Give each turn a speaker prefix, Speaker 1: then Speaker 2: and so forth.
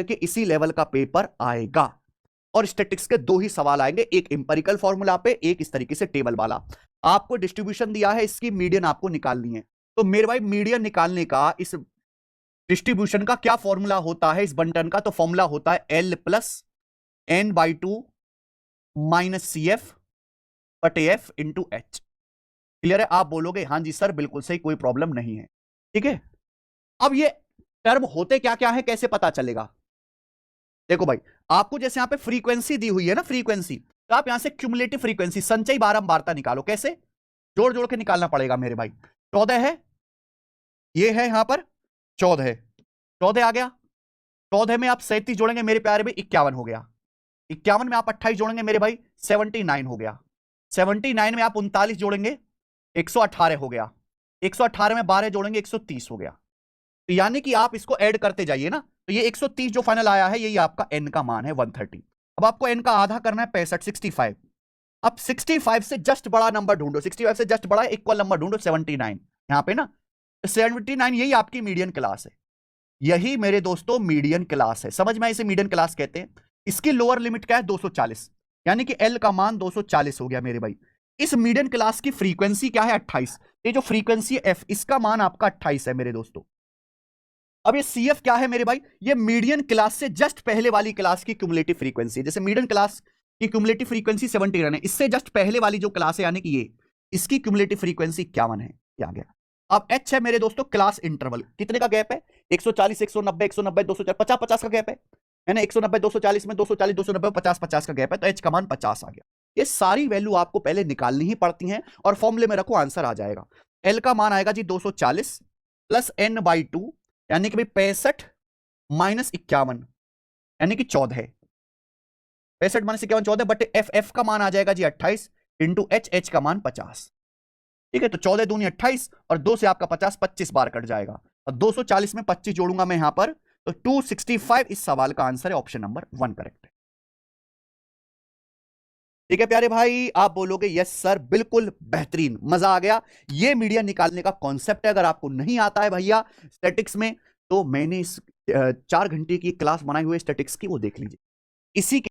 Speaker 1: के इसी लेवल का पेपर आएगा और स्टैटिक्स के दो ही सवाल आएंगे, एक इंपेरिकल फॉर्मूला पे, एक इस तरीके से टेबल वाला। आपको डिस्ट्रीब्यूशन दिया है, इसकी मीडियन आपको निकालनी है। तो मेरे भाई मीडियन निकालने का इस डिस्ट्रीब्यूशन का क्या फॉर्मूला होता है इस बंटन का? तो फॉर्मूला होता है L plus N by 2 minus CF बटे F इंटू H। क्लियर है? आप बोलोगे हाँ जी सर बिल्कुल सही, कोई प्रॉब्लम नहीं है। ठीक है, अब ये टर्म होते क्या क्या है, कैसे पता चलेगा? देखो भाई, आपको जैसे यहां पे फ्रीक्वेंसी दी हुई है ना, फ्रीक्वेंसी, तो आप यहां से क्यूमुलेटिव फ्रीक्वेंसी, संचयी बारंबारता निकालो। कैसे? जोड़ जोड़ के निकालना पड़ेगा मेरे भाई। 14 है, ये है यहां पर 14 है, 14 आ गया। 14 में आप 37 जोड़ेंगे मेरे प्यारे भाई, 51 हो गया। 51 में आप 28 जोड़ेंगे मेरे भाई, 79 हो गया। 79 में आप 39 जोड़ेंगे, 118 हो गया। 118 में 12 जोड़ेंगे, 130 हो गया। तो यानी कि आप इसको ऐड करते जाइए ना, तो ये 130 जो फाइनल आया है, यही आपका n का मान है 130। अब आपको n का आधा करना है 65, 65। अब 65 से जस्ट बड़ा नंबर ढूंढो, 65 से जस्ट बड़ा इक्वल नंबर ढूंढो, 79 यहां पे ना। 79 यही आपकी मीडियन क्लास है, यही मेरे दोस्तों मीडियन क्लास है। समझ में, इसे मीडियन क्लास कहते हैं। इसकी लोअर लिमिट क्या है? 240, यानी कि L का मान 240 हो गया मेरे भाई। इस मीडियन क्लास की फ्रीक्वेंसी क्या है? 28। ये जो फ्रीक्वेंसी है F, इसका मान आपका 28 है मेरे दोस्तों। अब ये CF क्या है मेरे भाई? ये मीडियन क्लास से जस्ट पहले वाली क्लास की क्यूमुलेटिव फ्रीक्वेंसी। जैसे मीडियन क्लास की क्यूमुलेटिव फ्रीक्वेंसी 71 है, इससे जस्ट पहले वाली जो क्लास है यानी कि ये, इसकी क्यूमुलेटिव फ्रीक्वेंसी 51 है। क्या आ गया? अब H है मेरे दोस्तों क्लास इंटरवल, कितने का गैप है? 140, 190, 190, 240, 50, 50 का गैप है ना। 190, 240 में 240, 290, 50, 50 का गैप है, तो H का मान 50 आ गया। ये सारी वैल्यू आपको पहले निकालनी ही पड़ती हैं और फॉर्मूले में रखो, आंसर आ जाएगा। L का मान आएगा जी 240 प्लस N बाई 2, यानी कि भाई 65 माइनस 51, यानी कि 14। 65 माइनस 51 14, बट F का मान आ जाएगा जी 28 इंटू H का मान 50। ठीक है, तो 14 दूनी 28 और 2 से आपका 50, 25 बार कट जाएगा और 240 में 25 जोड़ूंगा मैं यहां पर, तो 265 इस सवाल का आंसर है, ऑप्शन नंबर 1 करेक्ट है। ठीक है प्यारे भाई, आप बोलोगे यस सर बिल्कुल बेहतरीन, मजा आ गया। ये मीडियन निकालने का कॉन्सेप्ट है। अगर आपको नहीं आता है भैया स्टैटिक्स में, तो मैंने इस 4 घंटे की क्लास बनाई हुई स्टैटिक्स की, वो देख लीजिए। इसी